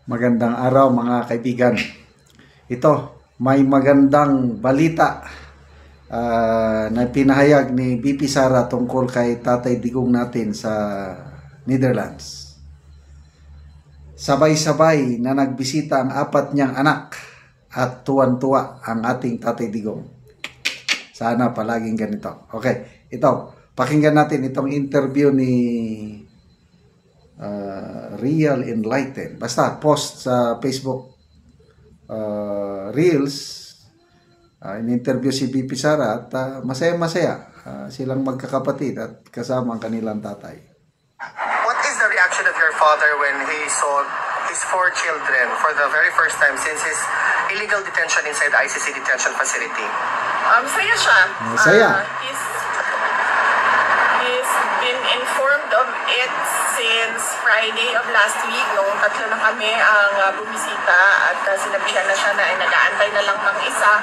Magandang araw mga kaibigan. Ito, may magandang balita na pinahayag ni BP Sara tungkol kay Tatay Digong natin sa Netherlands. Sabay-sabay na nagbisita ang 4 niyang anak at tuwan-tuwa ang ating Tatay Digong. Sana palaging ganito. Okay, ito, pakinggan natin itong interview ni Real Enlighten. Basta post sa Facebook Reels, in-interview si BP Sara at masaya-masaya silang magkakapatid at kasama ang kanilang tatay. What is the reaction of your father when he saw his 4 children for the very first time since his illegal detention inside ICC detention facility? Masaya siya. Masaya. He's been informed of it since Friday of last week. Nung 3 na kami ang bumisita at sinabihan na siya na ay nag-aantay na lang ng isa.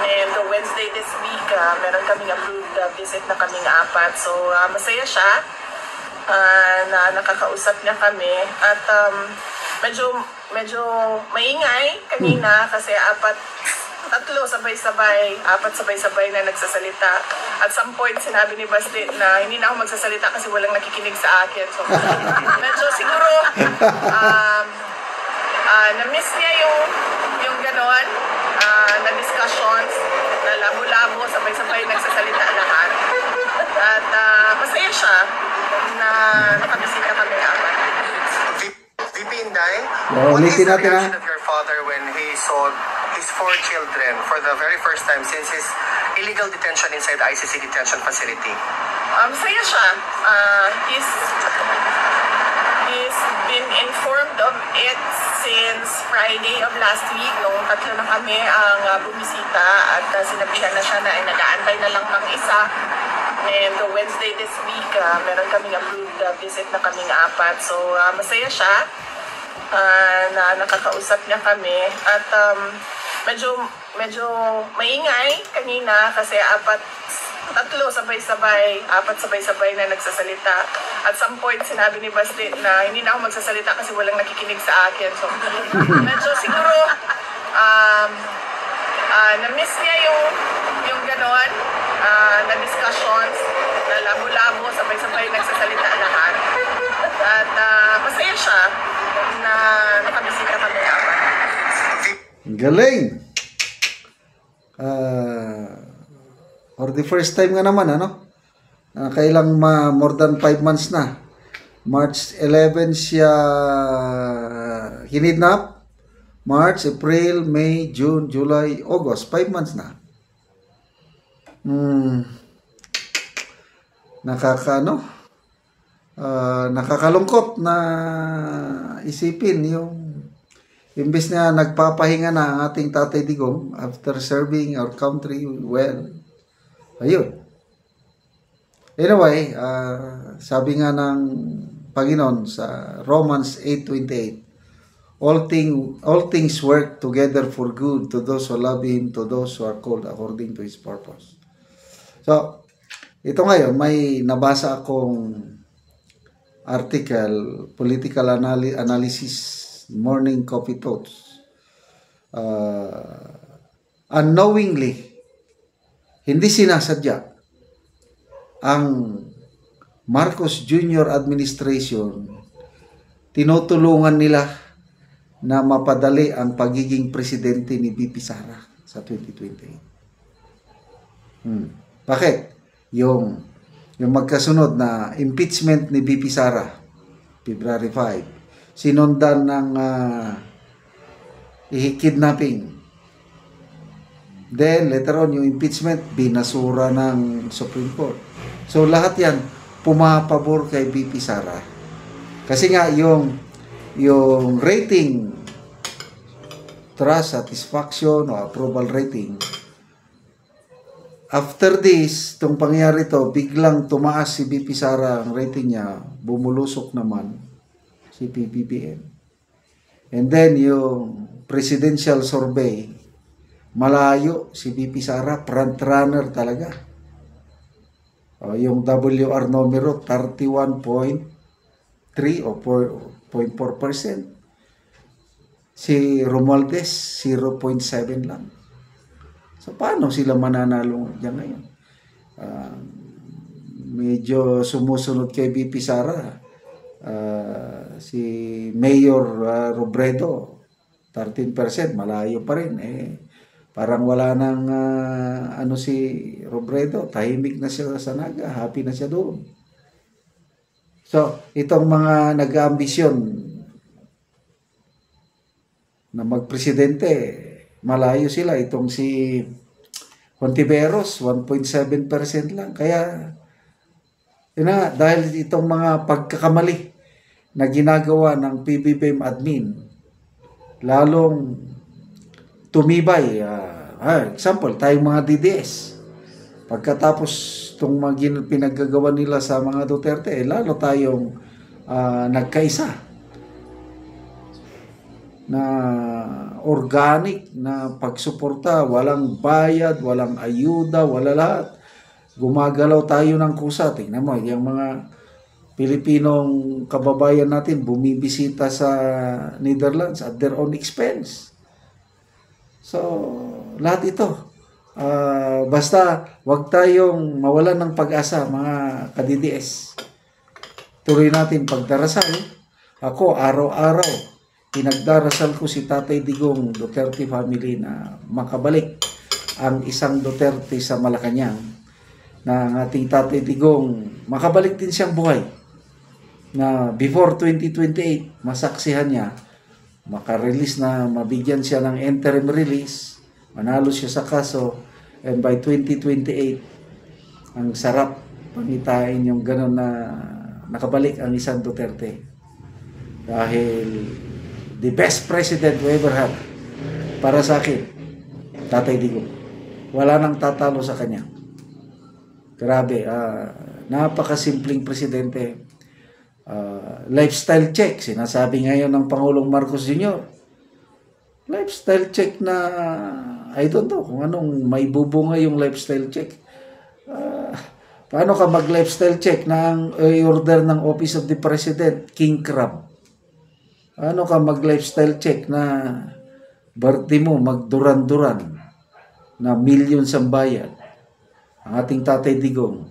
And Wednesday this week, meron kaming approved visit na kaming 4. So masaya siya na nakakausap niya kami. At medyo maingay kanina kasi 4 sabay-sabay na nagsasalita. At some point, sinabi ni Basti na hindi na ako magsasalita kasi walang nakikinig sa akin. So, medyo siguro, na-miss niya yung gano'n, na discussions, na labo-labo, sabay-sabay nagsasalita lahat. At masaya siya na nakabisita kami 4. VP Inday, Ulitin what is the natin, reaction of your father when he saw his 4 children for the very first time since his illegal detention inside ICC detention facility? Masaya siya. He's been informed of it since Friday of last week. Nung 3 na kami ang bumisita at sinabihan na siya na ay nag-aantay na lang ng isa. And Wednesday this week, meron kaming approved visit na kaming 4. So masaya siya na nakakausap niya kami. At medyo maingay kanina kasi 4 sabay-sabay na nagsasalita. At some point, sinabi ni Basti na hindi na ako magsasalita kasi walang nakikinig sa akin. So, medyo siguro, na-miss niya yung gano'n, na discussions, na labo-labo, sabay-sabay nagsasalita lahat. At masaya siya na nakabisita kami 4. Galing! For the first time nga naman, kailang more than 5 months na. March 11 siya hinidnap. March, April, May, June, July, August. 5 months na. Nakakalungkot na isipin yung imbes na nagpapahinga na ang ating Tatay Digong after serving our country well. Ayun. Anyway, sabi nga ng Panginoon sa Romans 8:28, all things work together for good to those who love Him, to those who are called according to His purpose. So, ito ngayon, may nabasa akong article, political analysis, morning coffee thoughts. Unknowingly, hindi sinasadya ang Marcos Jr. administration, tinutulungan nila na mapadali ang pagiging presidente ni BP Sara sa 2028. Bakit? Yung magkasunod na impeachment ni BP Sara, February 5, sinundan ng kidnapping. Then, later on, yung impeachment, binasura ng Supreme Court. So, lahat yan, pumapabor kay BP Sara. Kasi nga, yung rating, trust, satisfaction, o approval rating, after this, itong pangyari to, biglang tumaas si BP Sara, ang rating niya, bumulusok naman si PBBM. And then, yung presidential survey, malayo si BP Sara, front runner talaga. Yung WR numero 31.3 o 0.4%. Si Romualdez, 0.7 lang. So, paano sila mananalo dyan ngayon? Medyo sumusunod kay VP Sara. Si Mayor Robredo, 13%, malayo pa rin. Parang wala nang si Robredo, tahimik na siya sa Naga, happy na siya doon. So, itong mga nag-aambisyon na magpresidente, malayo sila. Itong si Hontiveros, 1.7% lang. Kaya, dahil itong mga pagkakamali na ginagawa ng PBBM admin, lalong tumibay. Example, tayong mga DDS. Pagkatapos itong mga pinaggagawa nila sa mga Duterte, lalo tayong nagkaisa na organic na pagsuporta, walang bayad, walang ayuda, wala lahat. Gumagalaw tayo ng kusa. Tingnan mo, yung mga Pilipinong kababayan natin bumibisita sa Netherlands at their own expense. So, lahat ito. Basta wag tayong mawalan ng pag-asa, mga ka-DDS. Tuloy natin pagdarasal. Ako, araw-araw, pinagdarasal ko si Tatay Digong Duterte family na makabalik ang isang Duterte sa Malacanang, na ang ating Tatay Digong makabalik din siyang buhay, na before 2028 masaksihan niya, makarelease na, mabigyan siya ng interim release, manalo siya sa kaso, and by 2028 ang sarap pangitain yung gano'n na nakabalik ang isang Duterte, dahil the best president we ever had para sa akin, Tatay Digong. Wala nang tatalo sa kanya. Grabe, napakasimpleng presidente. Lifestyle check, sinasabi ngayon ng Pangulong Marcos Jr. Lifestyle check na, I don't know kung anong may bubunga yung lifestyle check. Paano ka mag-lifestyle check na ang order ng Office of the President, King Crab? Ano ka mag-lifestyle check na birthday mo magduran-duran na millions ang bayad? Ang ating Tatay Digong,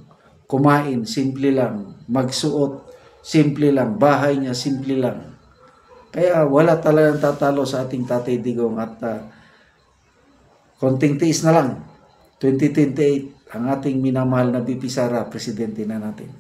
kumain, simple lang. Magsuot, simple lang. Bahay niya, simple lang. Kaya wala talagang tatalo sa ating Tatay Digong. At konting tiis na lang, 2028, ang ating minamahal na VP Sara, presidente na natin.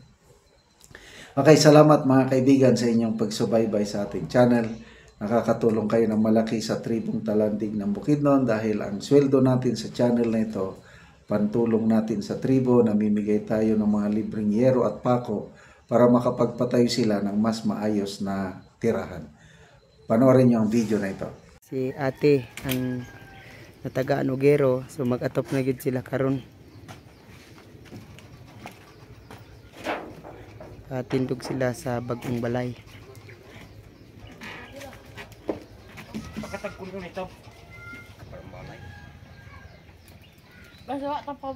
Okay, salamat mga kaibigan sa inyong pagsubaybay sa ating channel. Nakakatulong kayo ng malaki sa tribong Talandig ng Bukidnon, dahil ang sweldo natin sa channel na ito, pantulong natin sa tribo. Namimigay tayo ng mga libreng yero at pako para makapagpatayo sila ng mas maayos na tirahan. Panoorin niyo ang video na ito. Si ate ang natagaan Ugero, so mag-atop na gid sila karon. Tindog sila sa bagong balay. Pagkatagpulo nito. Basta wak pa.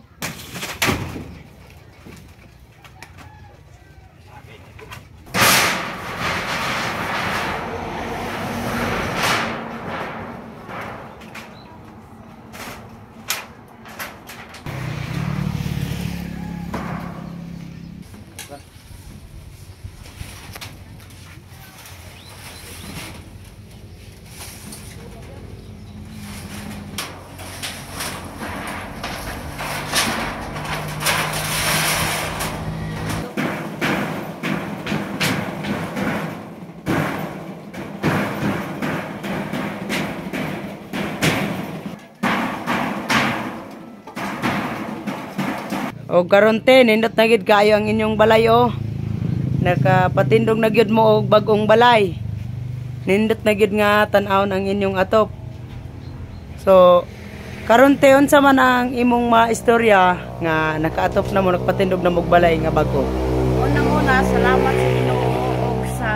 O karon te, nindot na gid kaayo ang inyong balay o. Nakapatindog na gyud mo og bagong balay. Nindot na gid nga tan-awon ang inyong atop. So karon te, unsa man ang imong maistorya nga nakaatop na mo, nagpatindog na mo og balay nga bago? Unang-una, salamat sa Ginoo og sa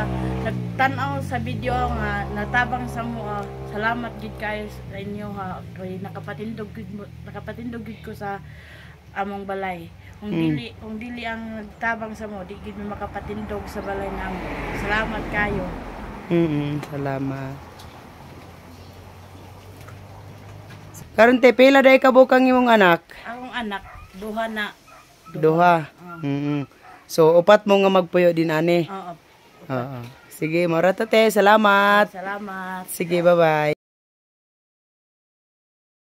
nagtan-aw sa video nga natabang sa mo. Salamat gid kayo sa inyo ha. Kay nakapatindog gid ko sa among balay. Kung dili ang nagtabang sa mo, di gid mo makapatindog sa balay namo. Salamat kayo. Salamat. Karon te pila day kabukang imong anak? Akong anak, duha na. Duha. So upat mo nga magpuyo din ani. Oo. Oo. Sige, mara to te. Salamat. Salamat. Sige, bye-bye.